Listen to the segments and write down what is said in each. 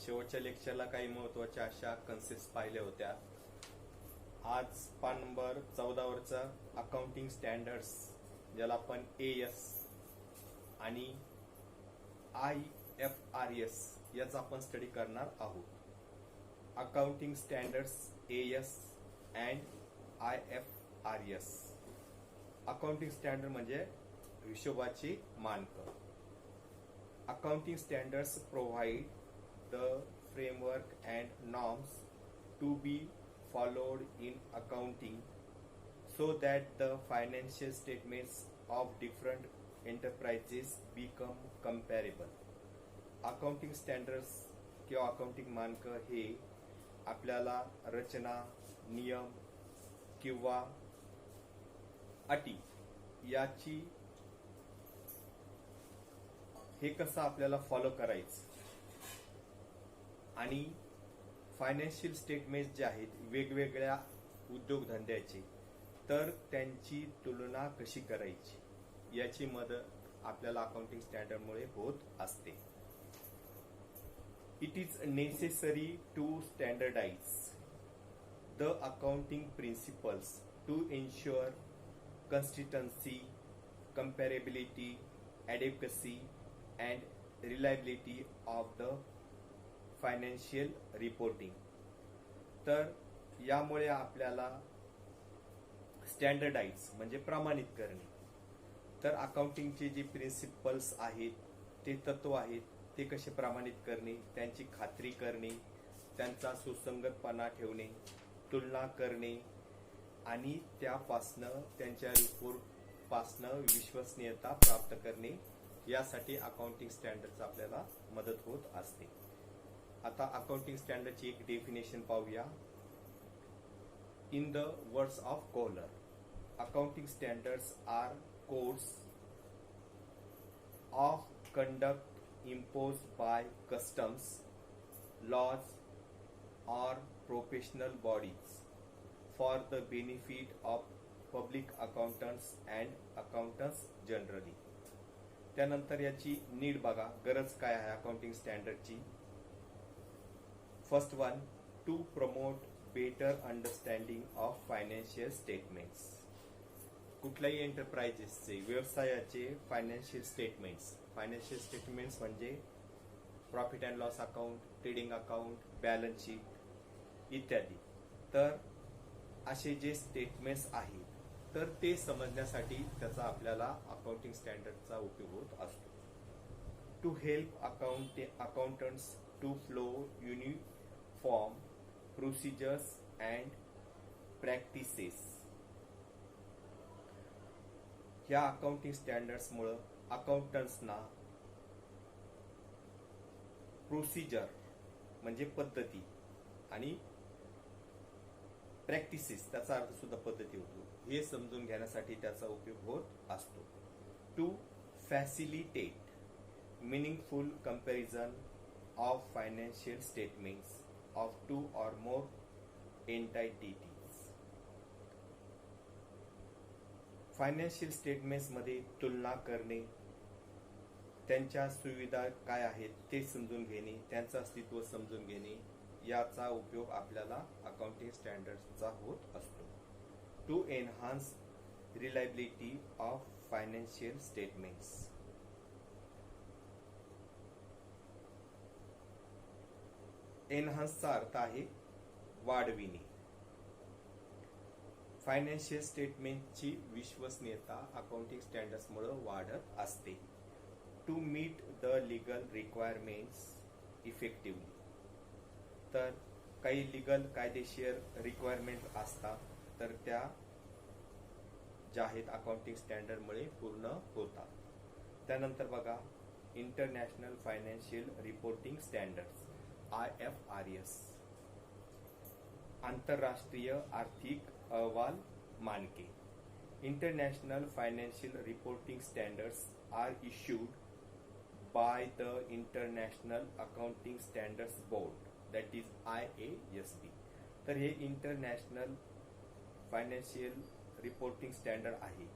शेवटच्या लेक्चरला काही महत्वाच्या अशा कन्सेप्ट पाहिल्या होत्या. आज पान नंबर 14 वरचा अकाउंटिंग स्टँडर्ड्स, ज्याला आपण AS आणि IFRS याचा आपण स्टडी करणार आहोत. Accounting standards AS and IFRS. Accounting standard म्हणजे हिशोबाची मानक. Accounting standards provide the framework and norms to be followed in accounting so that the financial statements of different enterprises become comparable. Accounting standards किंवा accounting मानक हे आपल्याला रचना, नियम किंवा अटी याची हे कसं आपल्याला फॉलो करायचं आणि फायनान्शियल स्टेटमेंट जे आहेत वेगवेगळ्या उद्योगधंद्याचे, तर त्यांची तुलना कशी करायची याची मदत आपल्याला अकाउंटिंग स्टँडर्डमुळे होत असते. It is necessary to standardise the accounting principles to ensure consistency, comparability, adequacy and reliability of the financial reporting. तर यामुळे आपल्याला स्टँडर्डाइज म्हणजे प्रमाणित करणे, तर अकाउंटिंगचे जे प्रिन्सिपल्स आहेत, ते तत्व आहेत, ते कसे प्रमाणित करणे, त्यांची खात्री करणे, त्यांचा सुसंगतपणा ठेवणे, तुलना करणे आणि त्यापासनं त्यांच्या रिपोर्टपासनं विश्वसनीयता प्राप्त करणे, यासाठी अकाउंटिंग स्टँडर्डचा आपल्याला मदत होत असते. आता अकाउंटिंग स्टँडर्डची एक डेफिनेशन पाहूया. In the words of Kohler, accounting standards are codes of conduct imposed by customs, laws or professional bodies for the benefit of public accountants and accountants generally. त्यानंतर याची नीड बघा, गरज काय आहे अकाउंटिंग स्टँडर्डची. First one, to promote better understanding of financial statements. कुठल्याही एंटरप्राइजेसचे, व्यवसायाचे फायनान्शियल स्टेटमेंट्स म्हणजे profit and loss account, trading account, balance sheet इत्यादी. तर असे जे स्टेटमेंट्स आहेत, तर ते समजण्यासाठी त्याचा आपल्याला अकाउंटिंग स्टँडर्डचा उपयोग होत असतो. To help accountants to flow uniform procedures and practices. या अकाउंटिंग स्टँडर्ड्समुळे अकाउंटंट्सना प्रोसिजर म्हणजे पद्धती आणि प्रॅक्टिसेस त्याचा अर्थ सुद्धा पद्धती होतो, हे समजून घेण्यासाठी त्याचा उपयोग होत असतो. To facilitate meaningful comparison of financial statements of two or more entities. Financial statements मध्ये तुलना करणे, त्यांच्या सुविधा काय आहेत ते समजून घेणे, त्यांचं अस्तित्व समजून घेणे, याचा उपयोग आपल्याला अकाउंटिंग स्टँडर्डचा होत असतो. To enhance reliability of financial statements. एनहान्सचा अर्थ आहे वाढविणे. फायनान्शियल स्टेटमेंटची विश्वसनीयता अकाउंटिंग स्टँडर्ड्समुळे वाढत असते. To meet the legal requirements effectively. तर काही लीगल कायदेशीर रिक्वायरमेंट असतात, तर त्या ज्या आहेत अकाउंटिंग स्टँडर्डमुळे पूर्ण होतात. त्यानंतर बघा, international financial reporting standards IFRS. आंतरराष्ट्रीय आर्थिक अहवाल मानके. International financial reporting standards are issued by the International Accounting Standards Board, that is IASB. तर हे इंटरनॅशनल फायनान्शियल रिपोर्टिंग स्टँडर्ड आहे,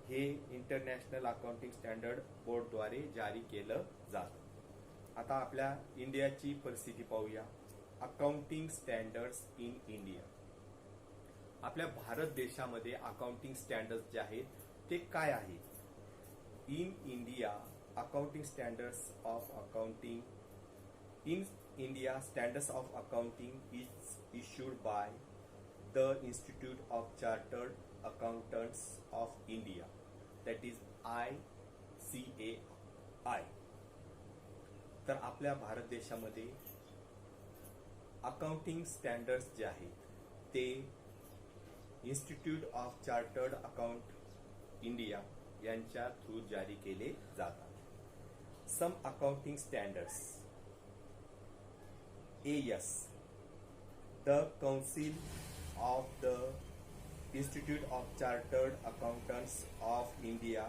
हे इंटरनॅशनल अकाउंटिंग स्टँडर्ड बोर्डद्वारे जारी केलं जातं. आता आपल्या इंडियाची परिस्थिती पाहूया. Accounting standards in India. आपल्या भारत देशामध्ये अकाउंटिंग स्टँडर्ड्स जे आहेत ते काय आहेत? In India accounting standards of accounting in India standards of accounting is issued by the institute of chartered accountants of India, that is ICAI. तर आपल्या भारत देशामध्ये अकाउंटिंग स्टँडर्ड्स जे आहेत ते institute of chartered account India यांच्या through जारी केले जातात. Some accounting standards. AS, the council of the Institute of Chartered Accountants of India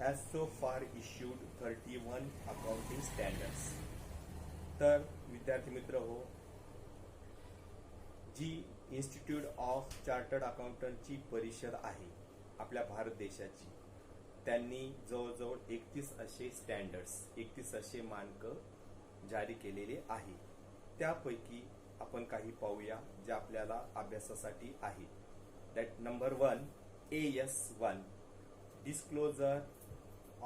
has so far issued 31 accounting standards. तर विद्यार्थी मित्र हो, जी इन्स्टिट्यूट ऑफ चार्टर्ड अकाउंटंटची परिषद आहे आपल्या भारत देशाची, त्यांनी जवळजवळ 31 असे स्टँडर्ड्स, 31 असे मानक जारी केलेले आहे. त्यापैकी आपण काही पाहूया जे आपल्याला अभ्यासासाठी आहे. That number 1, AS1, Disclosure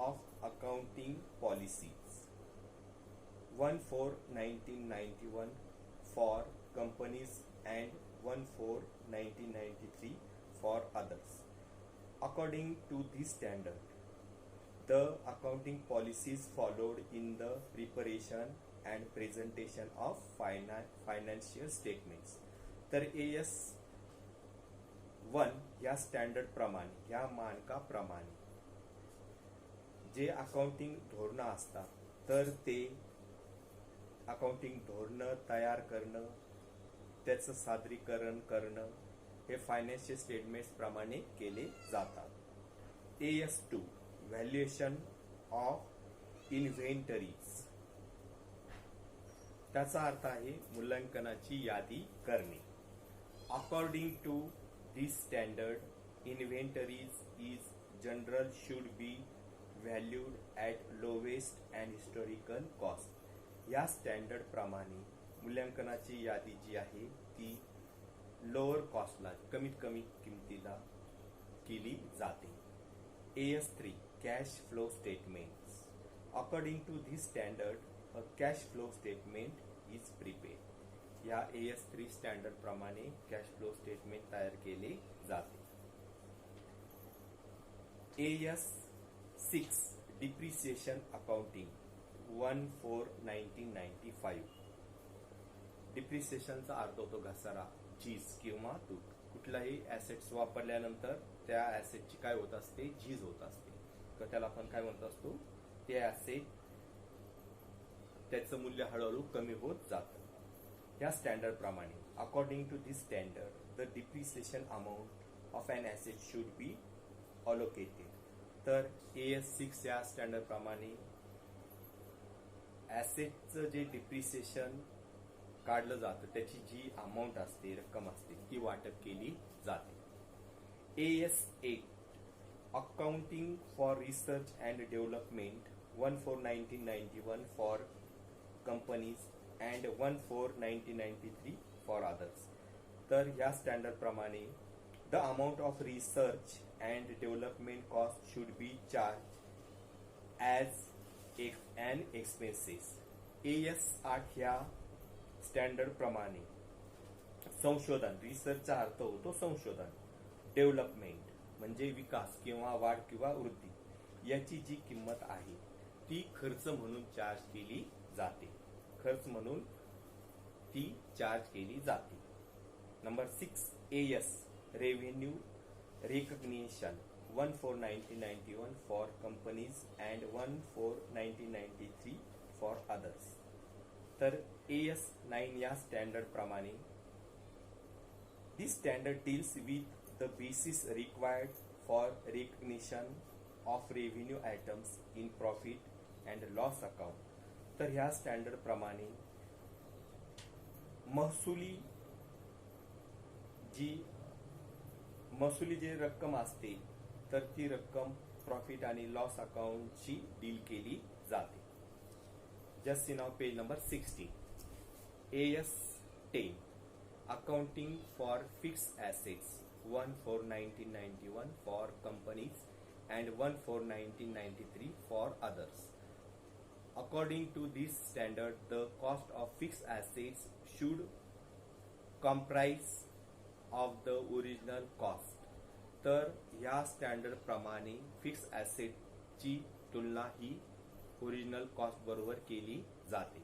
of Accounting Policies, 1/4/1991 for companies and 1/4/1993 for others. According to this standard, the accounting policies followed in the preparation and presentation of financial statements. तर AS1 या स्टँडर्ड प्रमाणे, या मानकाप्रमाणे जे अकाउंटिंग धोरणं असतात तर ते accounting धोरणं तयार करणं, त्याचं सादरीकरण करणं हे फायनान्शियल स्टेटमेंट्स प्रमाणे केले जातात. AS2, valuation of inventories. त्याचा अर्थ आहे मूल्यांकनाची यादी करणे. According to this standard, inventories is general should be valued at lowest and historical cost. या स्टँडर्ड प्रमाणे मूल्यांकनाची यादी जी आहे ती लोअर कॉस्टला, कमीत कमी किमतीला केली जाते. AS3, cash flow statements. According to this standard, a cash flow statement is prepared. या AS3 स्टँडर्ड प्रमाणे कॅश फ्लो स्टेटमेंट तयार केले जाते. AS6, depreciation accounting, 1/4/1995. डिप्रिसिएशनचा अर्थ होतो घसारा, झीज किंवा तूट. कुठलाही ॲसेट्स वापरल्यानंतर त्या ॲसेटची काय होत असते? झीज होत असते. तर त्याला आपण काय म्हणत असतो? ते ॲसेट, त्याचं मूल्य हळूहळू कमी होत जातं. या स्टँडर्ड प्रमाणे, according to this standard, the depreciation amount of an asset should be allocated. तर AS6 या स्टँडर्ड प्रमाणे ॲसेटचं जे डिप्रिसिएशन काढलं जातं त्याची जी अमाऊंट असते, रक्कम असते, ती वाटप केली जाते. AS8, accounting for research and development, 1/4/1991 for companies and 1/4/1993 for others. तर या स्टँडर्ड प्रमाणे the amount of research and development cost should be charge as an expenses. AS8 ह्या स्टँडर्ड प्रमाणे संशोधन, रिसर्चचा अर्थ होतो संशोधन, डेव्हलपमेंट म्हणजे विकास किंवा वाढ किंवा वृद्धी, याची जी किंमत आहे ती खर्च म्हणून चार्ज केली जाते. खर्च म्हणून ती चार्ज केली जाते. Number 6, AS, revenue recognition, 1/4/1991 for companies and 1/4/1993 for others. तर AS9 या स्टँडर्ड प्रमाणे, this standard deals with the basis required for recognition of revenue items in profit and loss account. तर ह्या स्टँडर्ड प्रमाणे महसुली जी रक्कम असते तर ती रक्कम प्रॉफिट आणि लॉस अकाउंटची डील केली जाते. Just see now page number 16. AS 10, accounting for fixed assets, 1 for 1991 for companies and 1 for 1993 for others. According to this standard, the cost of fixed assets should comprise of the original cost. तर ह्या standard प्रमाणे fix ॲसेटची तुलना ही original cost बरोबर केली जाते.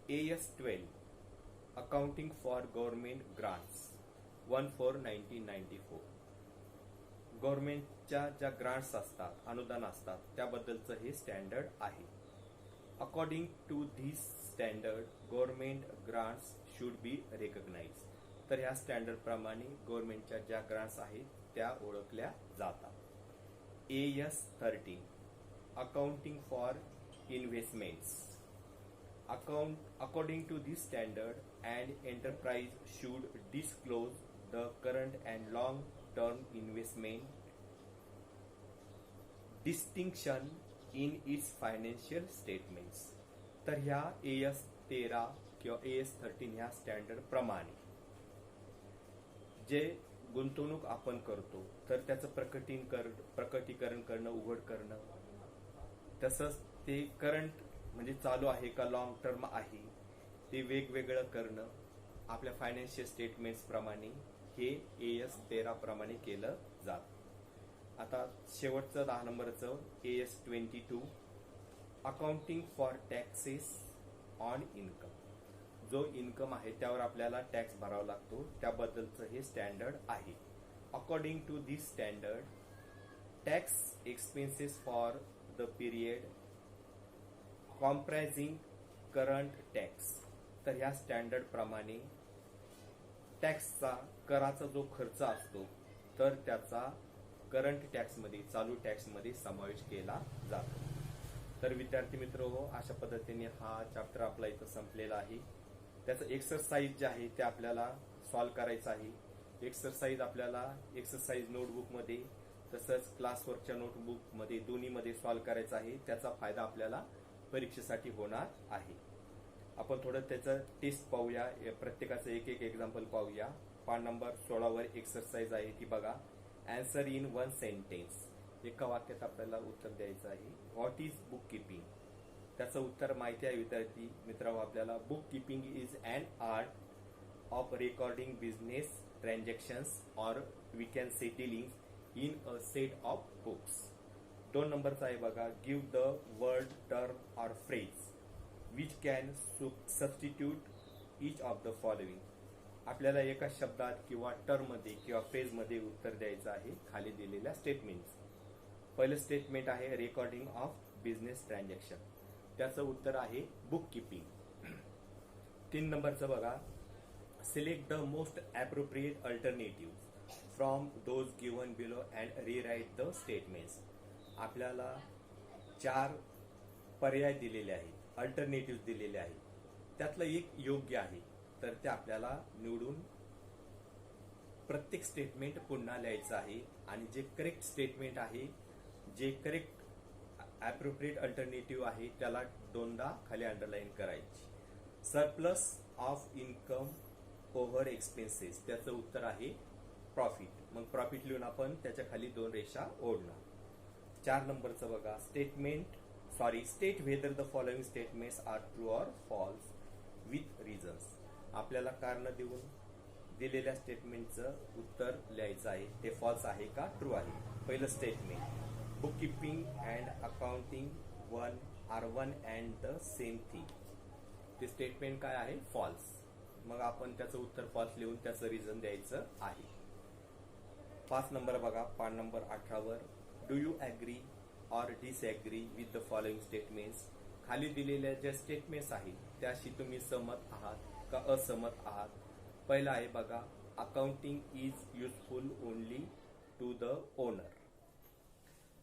AS 12, accounting for government grants, 1 for 1994. गव्हर्नमेंटच्या ज्या grants असतात, अनुदान असतात, त्याबद्दलचं हे स्टँडर्ड आहे. According to this standard, government grants should be recognise. तर ह्या स्टँडर्ड प्रमाणे गव्हर्नमेंटच्या ज्या ग्रांट्स आहेत त्या ओळखल्या जातात. AS 13, accounting for investments. According to this standard, an enterprise should disclose the current and long-term investment distinction in its financial statements. तर ह्या AS 13 किंवा AS 13 ह्या स्टँडर्ड प्रमाणे जे गुंतवणूक आपण करतो तर त्याचं प्रकटीकरण करणं, उघड करणं, तसंच ते करंट म्हणजे चालू आहे का लॉंग टर्म आहे ते वेगवेगळं करणं आपल्या फायनान्शियल स्टेटमेंट्स प्रमाणे हे AS 13 प्रमाणे केलं जातं. आता शेवटचं 10 नंबरचं AS 22, accounting for taxes on income. जो इन्कम आहे त्यावर आपल्याला टॅक्स भरावा लागतो त्याबद्दलचं हे स्टँडर्ड आहे. According to this standard, tax expenses for the period comprising current tax. तर ह्या स्टँडर्ड प्रमाणे टॅक्सचा कराचा जो खर्च असतो तर त्याचा करंट टॅक्समध्ये, चालू टॅक्समध्ये समावेश केला जातो. तर विद्यार्थी मित्र, अशा पद्धतीने हा चॅप्टर आपला इथं संपलेला आहे. त्याचं एक्सरसाइज जे आहे ते आपल्याला सॉल्व करायचं आहे. एक्सरसाइज आपल्याला एक्सरसाइज नोटबुकमध्ये तसंच क्लासवर्कच्या नोटबुकमध्ये दोन्हीमध्ये सॉल्व करायचं आहे. त्याचा फायदा आपल्याला परीक्षेसाठी होणार आहे. आपण थोडं त्याचं टेस्ट पाहूया, प्रत्येकाचं एक एक एक्झाम्पल पाहूया. पान नंबर 16 वर एक्सरसाइज आहे ती बघा. Answer in 1 sentence. एका वाक्यात आपल्याला उत्तर द्यायचं आहे. What is bookkeeping. त्याचं उत्तर माहिती आहे विद्यार्थी मित्रांनो आपल्याला. Bookkeeping is an art of recording business transactions or we can say dealing in a set of books. 2 नंबरचा आहे बघा. Give the word, term or phrase which can substitute each of the following. आपल्याला एका शब्दात किंवा टर्ममध्ये किंवा फ्रेजमध्ये उत्तर द्यायचं आहे खाली दिलेल्या स्टेटमेंट्स. पहिलं स्टेटमेंट आहे रेकॉर्डिंग ऑफ बिझनेस ट्रान्झॅक्शन. त्याचं उत्तर आहे बुक कीपिंग. 3 नंबरचं बघा. Select the most appropriate alternative from those given below and rewrite the statements. आपल्याला 4 पर्याय दिलेले आहेत, अल्टरनेटिव्ह दिलेले आहेत. त्यातलं एक योग्य आहे तर ते आपल्याला निवडून प्रत्येक स्टेटमेंट पुन्हा लिहायचं आहे आणि जे करेक्ट स्टेटमेंट आहे, जे करेक्ट ॲप्रोप्रिएट अल्टरनेटिव्ह आहे त्याला 2दा खाली अंडरलाईन करायची. Surplus of income over expenses. त्याचं उत्तर आहे प्रॉफिट. मग प्रॉफिट लिहून आपण त्याच्या खाली 2 रेषा ओढणार. 4 नंबरचं बघा. State whether the following statements are true or false with reasons. आपल्याला कारण देऊन दिलेल्या स्टेटमेंटचं उत्तर लिहायचं आहे. ते फॉल्स आहे का ट्रू आहे. पहिलं statement, bookkeeping and accounting are one and the same thing. ते स्टेटमेंट काय आहे, फॉल्स. मग आपण त्याचं उत्तर फॉल्स लिहून त्याचं रिझन द्यायचं आहे. 5 नंबर बघा. पान नंबर 18 वर. Do you agree or disagree with the following statements. खाली दिलेल्या ज्या स्टेटमेंट्स आहेत त्याशी तुम्ही सहमत आहात का असहमत आहात. पहिला आहे बघा. Accounting is useful only to the owner.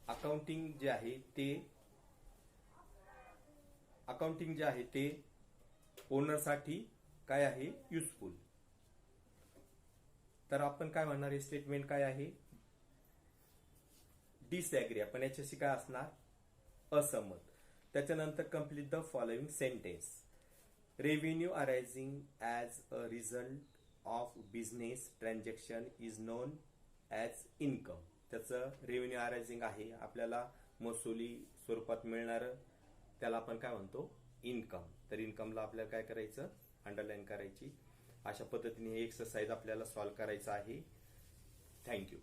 Accounting जे आहे ते ओनरसाठी काय आहे, युजफुल. तर आपण काय म्हणणार, हे स्टेटमेंट काय आहे, डिसॲग्री. आपण याच्याशी काय असणार, असहमत. त्याच्यानंतर complete the following sentence. Revenue arising as a result of business transaction is non as income. त्याचं रेव्हेन्यू अरायझिंग आहे, आपल्याला महसुली स्वरूपात मिळणारं, त्याला आपण काय म्हणतो, इन्कम. तर इन्कमला आपल्याला काय करायचं, अंडरलाईन करायची. अशा पद्धतीने हे एक्सरसाइज आपल्याला सॉल्व्ह करायचं आहे. थँक्यू.